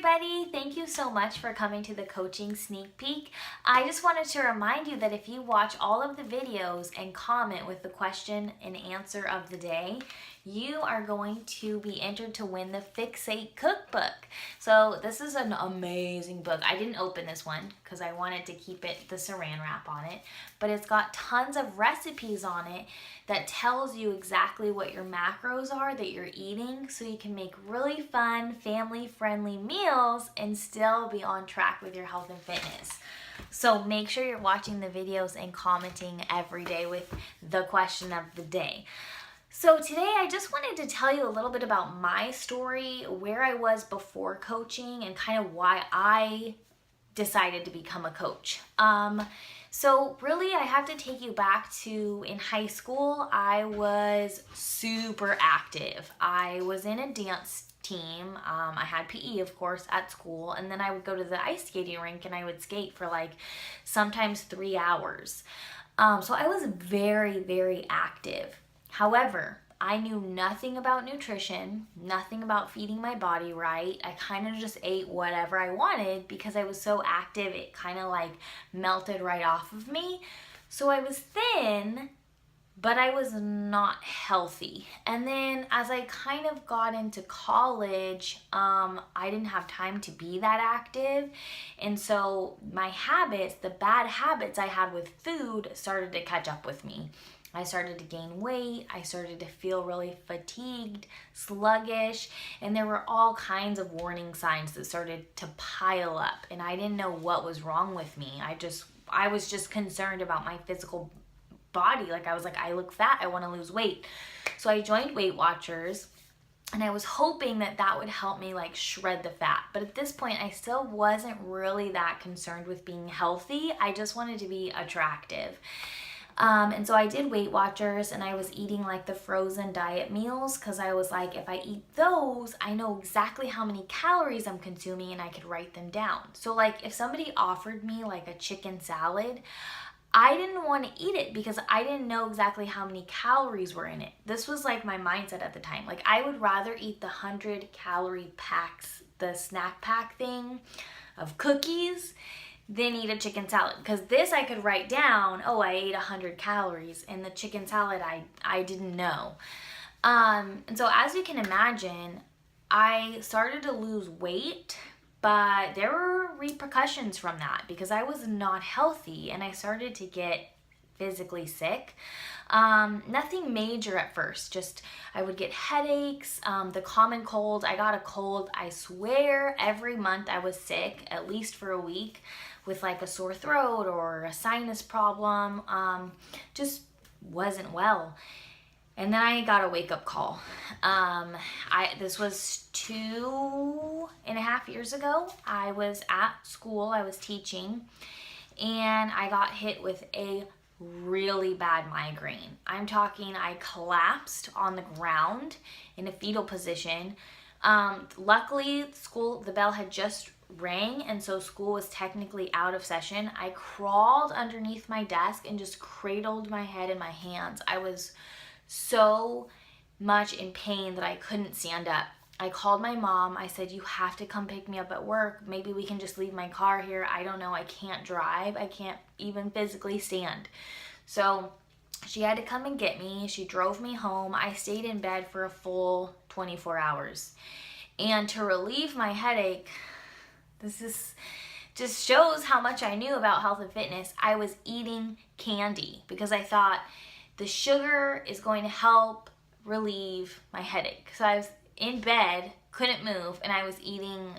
everybody. Thank you so much for coming to the coaching sneak peek. I just wanted to remind you that if you watch all of the videos and comment with the question and answer of the day, you are going to be entered to win the Fixate Cookbook. So this is an amazing book. I didn't open this one because I wanted to keep it the saran wrap on it, but it's got tons of recipes on it that tells you exactly what your macros are that you're eating, so you can make really fun, family-friendly meals and still be on track with your health and fitness. So make sure you're watching the videos and commenting every day with the question of the day. So today I just wanted to tell you a little bit about my story, where I was before coaching, and kind of why I decided to become a coach. So really I have to take you back to in high school. I was super active. I was in a dance team. I had PE, of course, at school, and then I would go to the ice skating rink and I would skate for like sometimes 3 hours. So I was very, very active. However, I knew nothing about nutrition, nothing about feeding my body right. I kind of just ate whatever I wanted because I was so active, it kind of like melted right off of me. So I was thin, but I was not healthy. And then as I kind of got into college, I didn't have time to be that active. And so my habits, the bad habits I had with food, started to catch up with me. I started to gain weight, I started to feel really fatigued, sluggish, and there were all kinds of warning signs that started to pile up, and I didn't know what was wrong with me. I was just concerned about my physical body. Like I was like, I look fat, I want to lose weight. So I joined Weight Watchers, and I was hoping that that would help me like shred the fat. But at this point, I still wasn't really that concerned with being healthy. I just wanted to be attractive. And so I did Weight Watchers, and I was eating like the frozen diet meals because I was like, if I eat those, I know exactly how many calories I'm consuming and I could write them down. So like if somebody offered me like a chicken salad, I didn't want to eat it because I didn't know exactly how many calories were in it. This was like my mindset at the time. Like I would rather eat the 100-calorie packs, the snack pack thing of cookies, then eat a chicken salad, because this I could write down, oh, I ate 100 calories, and the chicken salad I didn't know. And so as you can imagine, I started to lose weight, but there were repercussions from that because I was not healthy and I started to get physically sick. Nothing major at first, just I would get headaches, the common cold. I got a cold, I swear every month I was sick, at least for a week, with like a sore throat or a sinus problem, just wasn't well. And then I got a wake-up call. This was 2.5 years ago. I was at school, I was teaching, and I got hit with a really bad migraine. I'm talking I collapsed on the ground in a fetal position. Luckily, the bell had just rang, and so school was technically out of session. I crawled underneath my desk and just cradled my head in my hands. I was so much in pain that I couldn't stand up. I called my mom. I said, you have to come pick me up at work. Maybe we can just leave my car here. I don't know. I can't drive. I can't even physically stand. So she had to come and get me. She drove me home. I stayed in bed for a full 24 hours. And to relieve my headache, this just shows how much I knew about health and fitness. I was eating candy because I thought the sugar is going to help relieve my headache. So I was in bed, couldn't move, and I was eating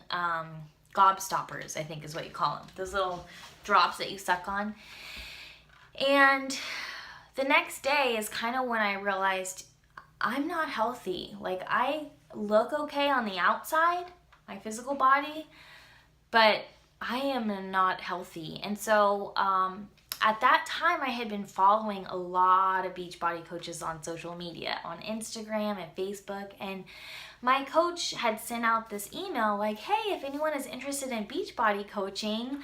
gobstoppers, I think is what you call them. Those little drops that you suck on. And the next day is kind of when I realized I'm not healthy. Like I look okay on the outside, my physical body, but I am not healthy. And so at that time, I had been following a lot of Beachbody coaches on social media, on Instagram and Facebook, and my coach had sent out this email like, hey, if anyone is interested in Beachbody coaching,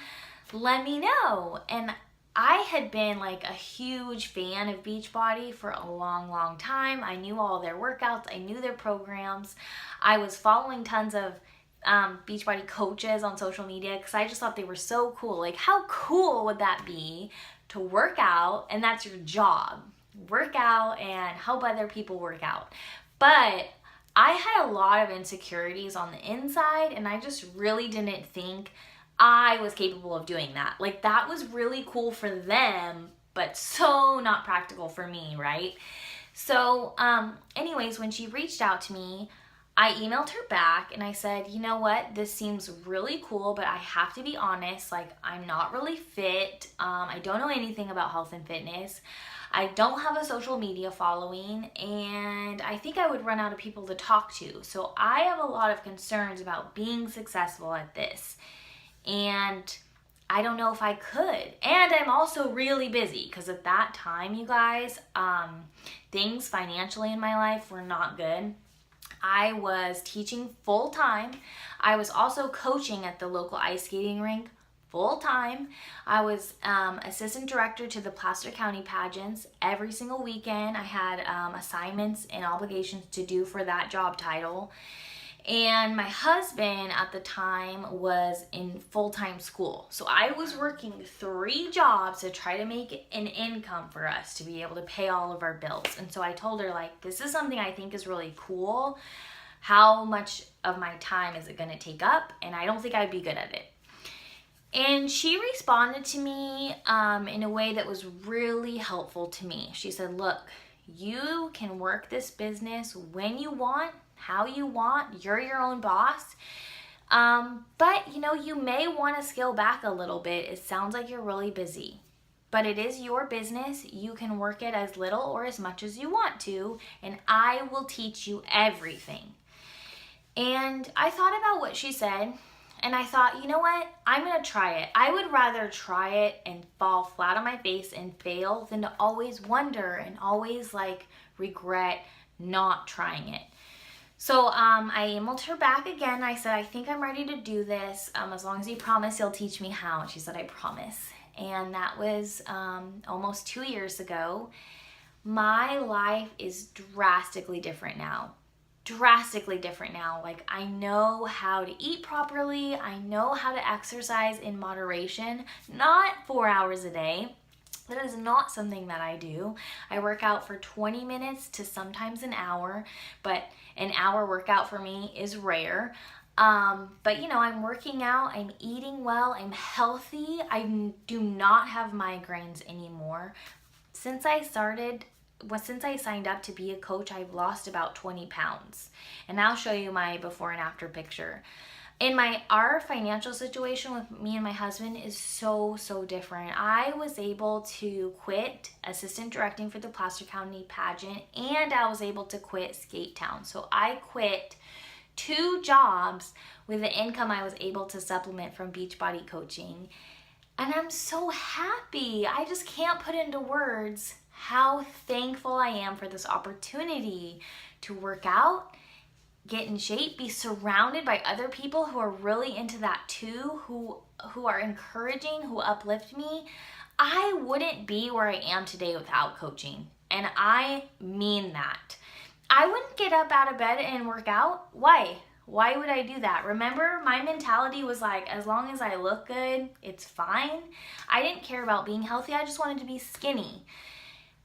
let me know. And I had been like a huge fan of Beachbody for a long, long time. I knew all their workouts. I knew their programs. I was following tons of Beachbody coaches on social media because I just thought they were so cool. Like, how cool would that be to work out and that's your job? Work out and help other people work out. But I had a lot of insecurities on the inside, and I just really didn't think I was capable of doing that. Like, that was really cool for them, but so not practical for me, right? So anyways, when she reached out to me, I emailed her back and I said, you know what, this seems really cool, but I have to be honest, like, I'm not really fit. I don't know anything about health and fitness. I don't have a social media following, and I think I would run out of people to talk to. So I have a lot of concerns about being successful at this. And I don't know if I could. And I'm also really busy because at that time, you guys, things financially in my life were not good. I was teaching full time. I was also coaching at the local ice skating rink full time. I was assistant director to the Placer County pageants every single weekend. I had assignments and obligations to do for that job title. And my husband at the time was in full-time school. So I was working 3 jobs to try to make an income for us to be able to pay all of our bills. And so I told her, like, this is something I think is really cool. How much of my time is it going to take up? And I don't think I'd be good at it. And she responded to me in a way that was really helpful to me. She said, look, you can work this business when you want, how you want. You're your own boss. But, you know, you may want to scale back a little bit. It sounds like you're really busy. But it is your business. You can work it as little or as much as you want to, and I will teach you everything. And I thought about what she said, and I thought, you know what? I'm going to try it. I would rather try it and fall flat on my face and fail than to always wonder and always, like, regret not trying it. So I emailed her back again. I said, I think I'm ready to do this. As long as you promise you'll teach me how. And she said, I promise. And that was almost 2 years ago. My life is drastically different now. Drastically different now. Like, I know how to eat properly. I know how to exercise in moderation, not 4 hours a day. That is not something that I do. I work out for 20 minutes to sometimes an hour, but an hour workout for me is rare. But you know, I'm working out, I'm eating well, I'm healthy. I do not have migraines anymore. Since I signed up to be a coach, I've lost about 20 pounds. And I'll show you my before and after picture. Our financial situation with me and my husband is so different. I was able to quit assistant directing for the Placer County pageant, and I was able to quit Skate Town. So I quit 2 jobs with the income I was able to supplement from Beachbody coaching. And I'm so happy. I just can't put into words how thankful I am for this opportunity to work out, get in shape, be surrounded by other people who are really into that too, who are encouraging, who uplift me. I wouldn't be where I am today without coaching. And I mean that. I wouldn't get up out of bed and work out. Why? Why would I do that? Remember, my mentality was like, as long as I look good, it's fine. I didn't care about being healthy. I just wanted to be skinny.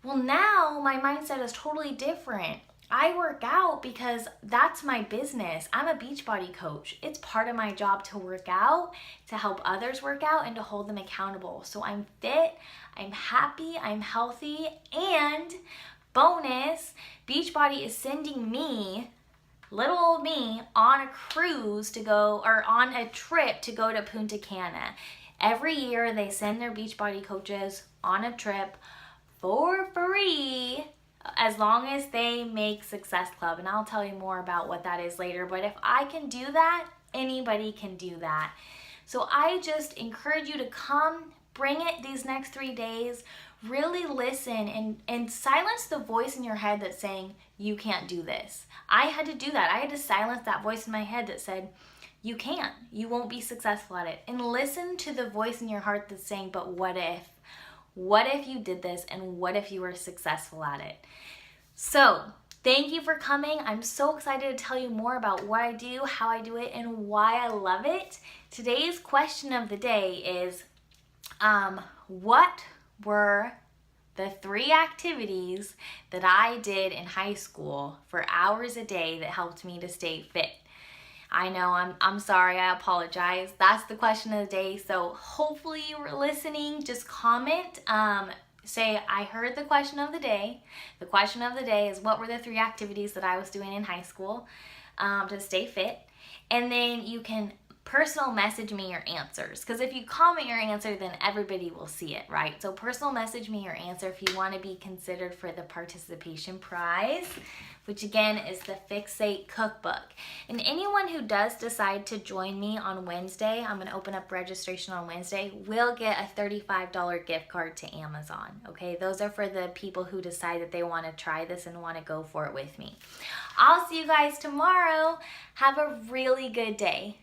Well, now my mindset is totally different. I work out because that's my business. I'm a Beachbody coach. It's part of my job to work out, to help others work out, and to hold them accountable. So I'm fit, I'm happy, I'm healthy, and bonus, Beachbody is sending me, little old me, on a cruise to go, or on a trip to go to Punta Cana. Every year they send their Beachbody coaches on a trip for free, as long as they make Success Club. And I'll tell you more about what that is later. But if I can do that, anybody can do that. So I just encourage you to come, bring it these next 3 days, really listen and silence the voice in your head that's saying, you can't do this. I had to do that. I had to silence that voice in my head that said, you can't, you won't be successful at it. And listen to the voice in your heart that's saying, but what if? What if you did this, and what if you were successful at it? So Thank you for coming. I'm so excited to tell you more about what I do, how I do it, and why I love it. Today's question of the day is, what were the 3 activities that I did in high school for hours a day that helped me to stay fit? I know, I'm sorry, I apologize. That's the question of the day. So hopefully you were listening. Just comment, say, I heard the question of the day. The question of the day is, what were the 3 activities that I was doing in high school to stay fit? And then you can personal message me your answers, because if you comment your answer, then everybody will see it, right? So personal message me your answer if you want to be considered for the participation prize, which again is the Fixate Cookbook. And anyone who does decide to join me on Wednesday, I'm going to open up registration on Wednesday, will get a $35 gift card to Amazon. Okay, those are for the people who decide that they want to try this and want to go for it with me. I'll see you guys tomorrow. Have a really good day.